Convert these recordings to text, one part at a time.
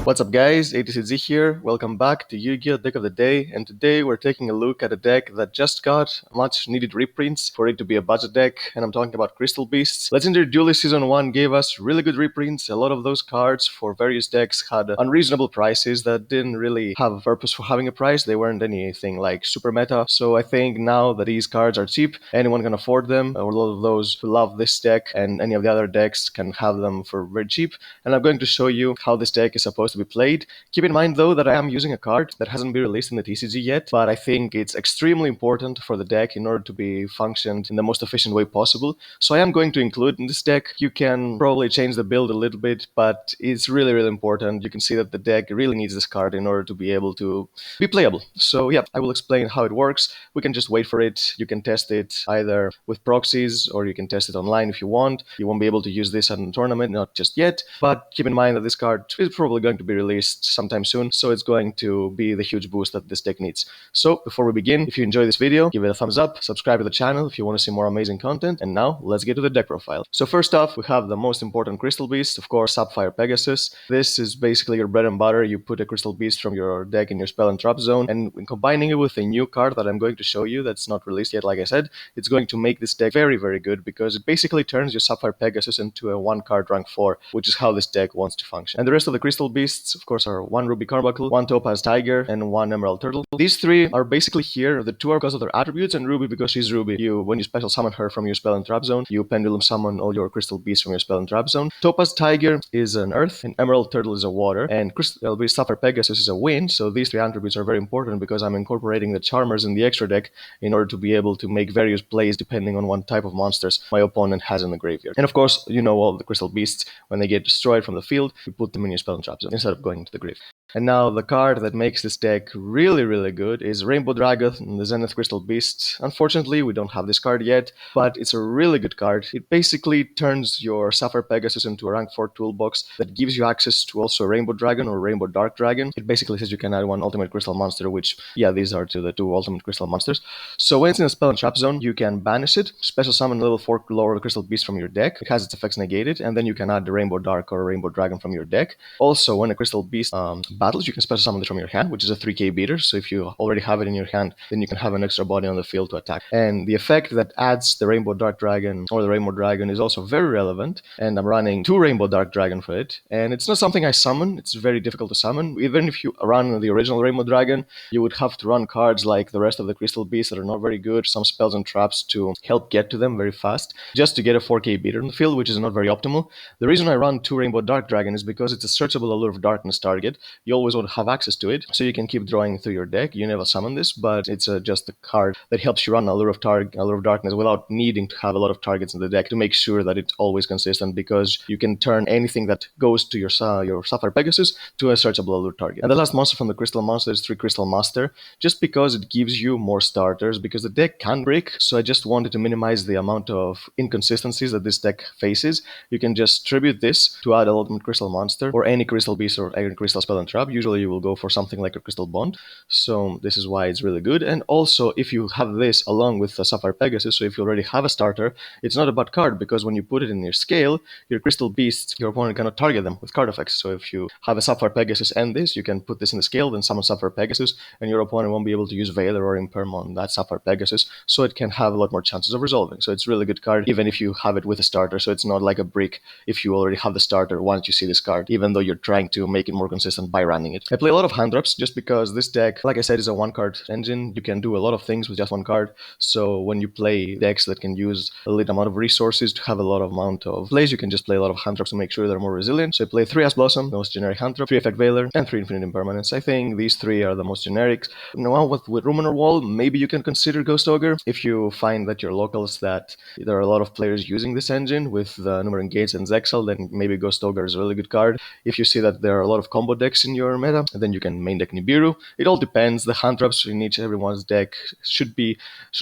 What's up guys, TCG here, welcome back to YuGiOh Deck of the Day, and today we're taking a look at a deck that just got much needed reprints for it to be a budget deck, and I'm talking about Crystal Beasts. Legendary Duelist Season 1 gave us really good reprints. A lot of those cards for various decks had unreasonable prices that didn't really have a purpose for having a price. They weren't anything like super meta, so I think now that these cards are cheap, anyone can afford them. A lot of those who love this deck and any of the other decks can have them for very cheap, and I'm going to show you how this deck is supposed to be played. Keep in mind though that I am using a card that hasn't been released in the TCG yet, but I think it's extremely important for the deck in order to be functioned in the most efficient way possible. So I am going to include in this deck. You can probably change the build a little bit, but it's really important. You can see that the deck really needs this card in order to be able to be playable. So yeah, I will explain how it works. We can just wait for it. You can test it either with proxies or you can test it online if you want. You won't be able to use this at a tournament, not just yet, but keep in mind that this card is probably going to be released sometime soon, so it's going to be the huge boost that this deck needs. So before we begin, if you enjoy this video, give it a thumbs up, subscribe to the channel if you want to see more amazing content, and now let's get to the deck profile. So first off, we have the most important Crystal Beast, of course, Sapphire Pegasus. This is basically your bread and butter. You put a Crystal Beast from your deck in your spell and trap zone, and when combining it with a new card that I'm going to show you that's not released yet, like I said, it's going to make this deck very good, because it basically turns your Sapphire Pegasus into a one card rank 4, which is how this deck wants to function. And the rest of the Crystal Beasts, of course, are one Ruby Carbuncle, one Topaz Tiger, and one Emerald Turtle. These three are basically here. The two are because of their attributes, and Ruby because she's Ruby. When you special summon her from your spell and trap zone, you pendulum summon all your Crystal Beasts from your spell and trap zone. Topaz Tiger is an earth, and Emerald Turtle is a water, and Sapphire Pegasus is a wind. So these three attributes are very important because I'm incorporating the Charmers in the extra deck in order to be able to make various plays depending on what type of monsters my opponent has in the graveyard. And of course, you know all the Crystal Beasts, when they get destroyed from the field, you put them in your spell and trap zone instead of going into the grave. And now the card that makes this deck really good is Rainbow Dragon, the Zenith Crystal Beast. Unfortunately, we don't have this card yet, but it's a really good card. It basically turns your Sapphire Pegasus into a rank 4 toolbox that gives you access to also Rainbow Dragon or Rainbow Dark Dragon. It basically says you can add one Ultimate Crystal Monster, which, yeah, these are the two Ultimate Crystal Monsters. So when it's in a spell and trap zone, you can banish it, special summon level 4 lower Crystal Beast from your deck. It has its effects negated, and then you can add the Rainbow Dark or Rainbow Dragon from your deck. Also, when a Crystal Beast battles, you can special summon it from your hand, which is a 3k beater. So if you already have it in your hand, then you can have an extra body on the field to attack. And the effect that adds the Rainbow Dark Dragon or the Rainbow Dragon is also very relevant, and I'm running 2 Rainbow Dark Dragon for it. And it's not something I summon. It's very difficult to summon. Even if you run the original Rainbow Dragon, you would have to run cards like the rest of the Crystal Beasts that are not very good, some spells and traps to help get to them very fast, just to get a 4k beater on the field, which is not very optimal. The reason I run 2 Rainbow Dark Dragon is because it's a searchable Allure of Darkness target. You always want to have access to it, so you can keep drawing through your deck. You never summon this, but it's just a card that helps you run Allure of Darkness without needing to have a lot of targets in the deck to make sure that it's always consistent, because you can turn anything that goes to your Sapphire Pegasus to a searchable Allure target. And the last monster from the Crystal Monster is 3 Crystal Master, just because it gives you more starters, because the deck can break, so I just wanted to minimize the amount of inconsistencies that this deck faces. You can just tribute this to add a Ultimate Crystal Monster or any Crystal Beast or any Crystal Spell and Trap. Usually you will go for something like a Crystal Bond, so this is why it's really good. And also, if you have this along with the Sapphire Pegasus, so if you already have a starter, it's not a bad card, because when you put it in your scale, your Crystal Beasts, your opponent cannot target them with card effects. So if you have a Sapphire Pegasus and this, you can put this in the scale, then summon Sapphire Pegasus, and your opponent won't be able to use Veiler or Imperm on that Sapphire Pegasus, so it can have a lot more chances of resolving. So it's a really good card, even if you have it with a starter, so it's not like a brick if you already have the starter once you see this card, even though you're trying to make it more consistent by running it. I play a lot of hand drops just because this deck, like I said, is a one card engine. You can do a lot of things with just one card, so when you play decks that can use a little amount of resources to have a lot of amount of plays, you can just play a lot of hand drops to make sure they're more resilient. So I play 3 Ash Blossom, the most generic hand drop, 3 Effect Veiler, and 3 Infinite Impermanence. I think these 3 are the most generics. Now with Ruminor Wall, maybe you can consider Ghost Ogre if you find that your locals, that there are a lot of players using this engine with the Numerous Gates and Zexal, then maybe Ghost Ogre is a really good card. If you see that there are a lot of combo decks in your meta, then you can main deck Nibiru. It all depends. The hand drops in everyone's deck should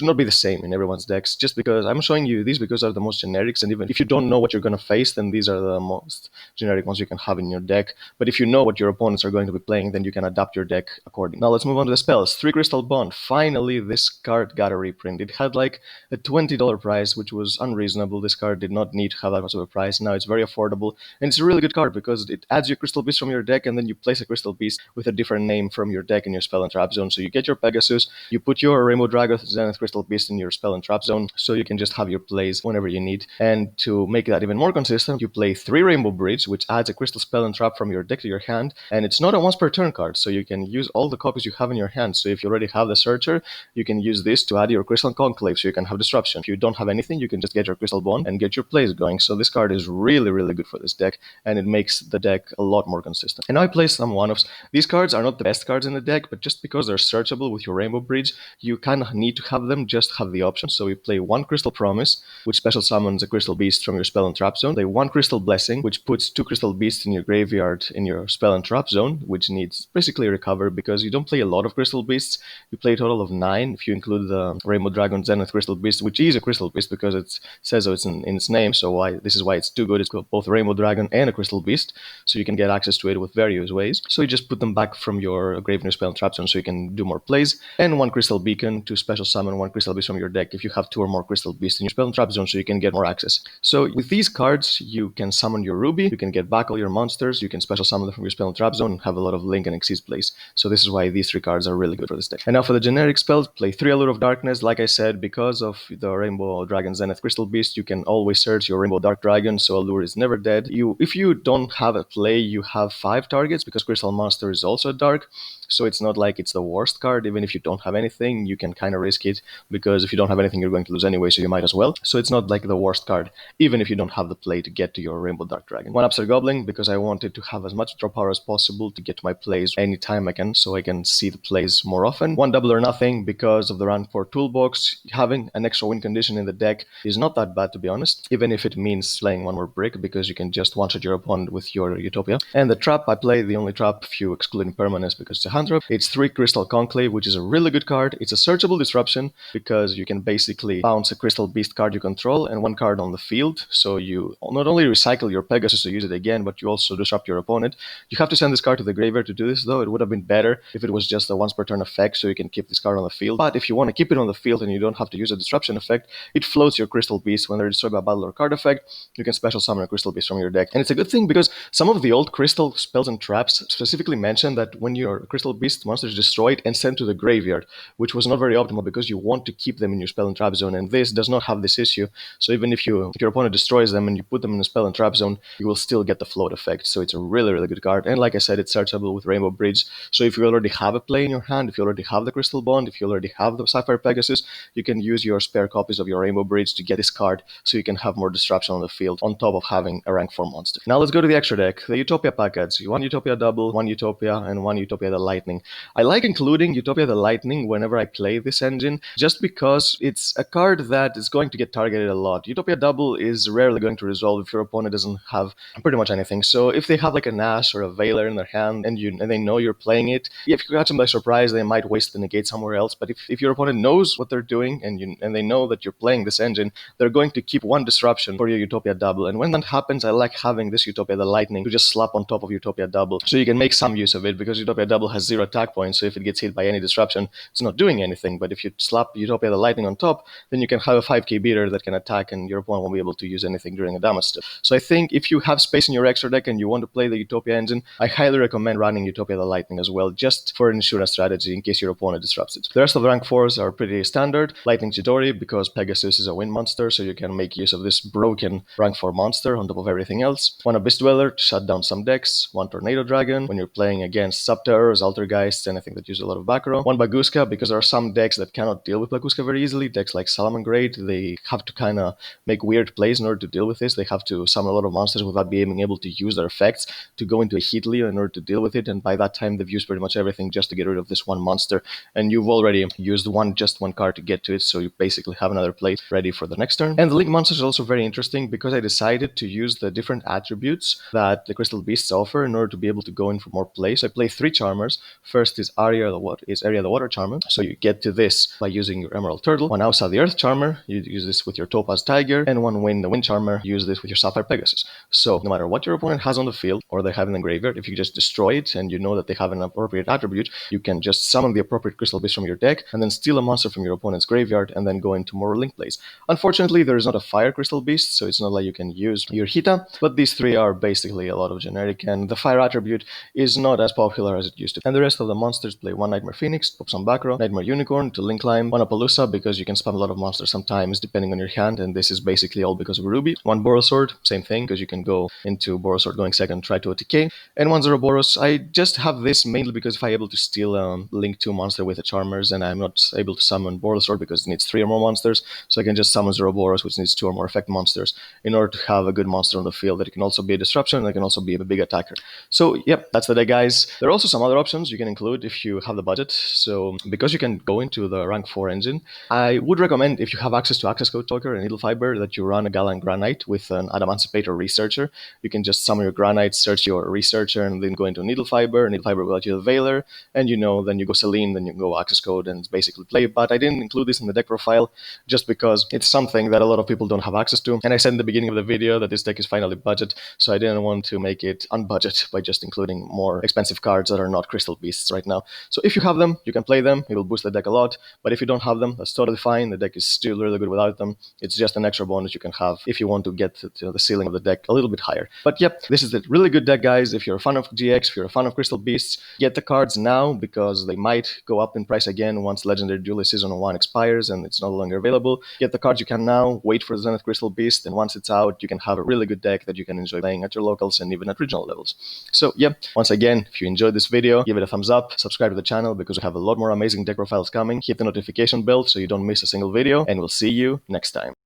not be the same in everyone's decks, just because I'm showing you these because they're the most generics, and even if you don't know what you're going to face, then these are the most generic ones you can have in your deck. But if you know what your opponents are going to be playing, then you can adapt your deck accordingly. Now let's move on to the spells. 3 Crystal Bond. Finally, this card got a reprint. It had like a $20 price, which was unreasonable. This card did not need to have that much of a price. Now it's very affordable, and it's a really good card because it adds your Crystal Beast Beast from your deck, and then you place a Crystal Beast with a different name from your deck in your spell and trap zone. So you get your Pegasus, you put your Rainbow Dragon Zenith Crystal Beast in your spell and trap zone, so you can just have your plays whenever you need. And to make that even more consistent, you play 3 Rainbow Bridge, which adds a crystal spell and trap from your deck to your hand, and it's not a once per turn card, so you can use all the copies you have in your hand. So if you already have the Searcher, you can use this to add your Crystal Conclave, so you can have Disruption. If you don't have anything, you can just get your Crystal Bond and get your plays going. So this card is really, really good for this deck, and it makes the deck a lot more consistent. And now I play some One-Offs. These cards are not the best cards in the deck, but just because they're searchable with your Rainbow Bridge, you kind of need to have them, just have the option. So we play 1 Crystal Promise, which special summons a Crystal Beast from your spell and trap zone. Play 1 Crystal Blessing, which puts 2 Crystal Beasts in your graveyard in your spell and trap zone, which needs basically recover because you don't play a lot of Crystal Beasts. You play a total of 9 if you include the Rainbow Dragon Zenith Crystal Beast, which is a Crystal Beast because it says so, it's in its name. So this is why it's too good. It's got both a Rainbow Dragon and a Crystal Beast, so you can get access to it with various ways. So you just put them back from your grave in your spell and trap zone so you can do more plays, and 1 Crystal Beacon to special summon 1 Crystal Beast from your deck if you have 2 or more Crystal Beasts in your spell and trap zone so you can get more access. So with these cards, you can summon your Ruby, you can get back all your monsters, you can special summon them from your spell and trap zone, and have a lot of Link and Exceed plays. So this is why these 3 cards are really good for this deck. And now for the generic spells, play 3 Allure of Darkness. Like I said, because of the Rainbow Dragon Zenith Crystal Beast, you can always search your Rainbow Dark Dragon, so Allure is never dead. If you don't have a play, you have 5 targets because Crystal Monster is also dark. So it's not like it's the worst card. Even if you don't have anything, you can kind of risk it, because if you don't have anything, you're going to lose anyway, so you might as well. So it's not like the worst card, even if you don't have the play to get to your Rainbow Dark Dragon. 1 Upset Goblin, because I wanted to have as much draw power as possible to get to my plays anytime I can, so I can see the plays more often. 1 Double or Nothing, because of the rank 4 toolbox. Having an extra win condition in the deck is not that bad, to be honest, even if it means playing 1 more brick, because you can just one-shot your opponent with your Utopia. And the trap, I play the only trap, if you excluding permanence, because it's a hand trap. It's 3 Crystal Conclave, which is a really good card. It's a searchable disruption because you can basically bounce a Crystal Beast card you control and 1 card on the field. So you not only recycle your Pegasus to use it again, but you also disrupt your opponent. You have to send this card to the graveyard to do this, though. It would have been better if it was just a once per turn effect, so you can keep this card on the field. But if you want to keep it on the field and you don't have to use a disruption effect, it floats your Crystal Beast. When they're destroyed by battle or card effect, you can special summon a Crystal Beast from your deck. And it's a good thing because some of the old Crystal spells and traps specifically mention that when your Crystal Beast monster is destroyed and sent to the graveyard, which was not very optimal because you want to keep them in your spell and trap zone, and this does not have this issue. So even if your opponent destroys them and you put them in the spell and trap zone, you will still get the float effect. So it's a really, really good card. And like I said, it's searchable with Rainbow Bridge. So if you already have a play in your hand, if you already have the Crystal Bond, if you already have the Sapphire Pegasus, you can use your spare copies of your Rainbow Bridge to get this card so you can have more disruption on the field on top of having a rank 4 monster. Now let's go to the extra deck, the Utopia packets. 1 Utopia Double, 1 Utopia, and 1 Utopia the Lightning. I like including Utopia the Lightning whenever I play this engine, just because it's a card that is going to get targeted a lot. Utopia Double is rarely going to resolve if your opponent doesn't have pretty much anything. So if they have like an Ash or a Veiler in their hand and they know you're playing it, if you catch them by surprise, they might waste the negate somewhere else. But if your opponent knows what they're doing and they know that you're playing this engine, they're going to keep 1 disruption for your Utopia Double. And when that happens, I like having this Utopia the Lightning to just slap on top of Utopia Double, so you can make some use of it, because Utopia Double has 0 attack points, so if it gets hit by any disruption, it's not doing anything. But if you slap Utopia the Lightning on top, then you can have a 5k beater that can attack and your opponent won't be able to use anything during a damage step. So I think if you have space in your extra deck and you want to play the Utopia engine, I highly recommend running Utopia the Lightning as well, just for an insurance strategy in case your opponent disrupts it. The rest of the rank 4s are pretty standard. Lightning Chidori, because Pegasus is a win monster, so you can make use of this broken rank 4 monster on top of everything else. 1 Abyss Dweller to shut down some decks. 1 Tornado Dragon when you're playing against Subterrors, Altergeists, anything that uses a lot of back row. 1 Baguska, because there are some decks that cannot deal with Baguska very easily. Decks like Salamangreat, they have to kind of make weird plays in order to deal with this. They have to summon a lot of monsters without being able to use their effects to go into a Heatley in order to deal with it, and by that time they've used pretty much everything just to get rid of this 1 monster, and you've already used just one card to get to it, so you basically have another play ready for the next turn. And the Link monsters are also very interesting because I decided to use the different attributes that the Crystal Beasts offer in order to be able to go in for more plays. So I play 3 Charmers. First is Area the Water Charmer. So you get to this by using your Emerald Turtle. One Ausa the Earth Charmer, you use this with your Topaz Tiger, and one Wind the Wind Charmer, you use this with your Sapphire Pegasus. So no matter what your opponent has on the field or they have in the graveyard, if you just destroy it and you know that they have an appropriate attribute, you can just summon the appropriate Crystal Beast from your deck and then steal a monster from your opponent's graveyard and then go into more link plays. Unfortunately, there is not a Fire Crystal Beast, so it's not like you can use your Hita, but these three are basically a lot of generic, and the Fire attribute is not as popular as it used to. And the rest of the monsters play one Nightmare Phoenix, pop some Backrow, Nightmare Unicorn to link climb, one Apollousa because you can spam a lot of monsters sometimes depending on your hand, and this is basically all because of Ruby. One Borosword, same thing, because you can go into Borosword going second, try to OTK, and one Zoroboros. I just have this mainly because if I'm able to steal Link 2 monster with the Charmers, and I'm not able to summon Borosword because it needs 3 or more monsters, so I can just summon Zoroboros, which needs 2 or more effect monsters, in order to have a good monster on the field that can also be a disruption and that can also be a big attacker. So yep, that's the deck, guys. There are also some other options you can include if you have the budget. So because you can go into the rank 4 engine, I would recommend, if you have access to Access Code Talker and Needle Fiber, that you run a Galan Granite with an Adamancipator Researcher. You can just summon your Granite, search your Researcher, and then go into Needle Fiber. Needle Fiber will let you the Veiler, and then you go Selene, then you go Access Code and basically play. But I didn't include this in the deck profile just because it's something that a lot of people don't have access to. And I said in the beginning of the video that this deck is finally budget, so I didn't want to make it unbudget by just including more expensive cards that are not Crystal Beasts right now. So if you have them, you can play them. It will boost the deck a lot. But if you don't have them, that's totally fine. The deck is still really good without them. It's just an extra bonus you can have if you want to get to the ceiling of the deck a little bit higher. But yep, this is a really good deck, guys. If you're a fan of GX, if you're a fan of Crystal Beasts, get the cards now because they might go up in price again once Legendary Duelist Season 1 expires and it's no longer available. Get the cards you can now, wait for the Zenith Crystal Beast, and once it's out, you can have a really good deck that you can enjoy playing at your locals and even at regional levels. So yeah, once again, if you enjoyed this video, give it a thumbs up, subscribe to the channel because we have a lot more amazing deck profiles coming, hit the notification bell so you don't miss a single video, and we'll see you next time.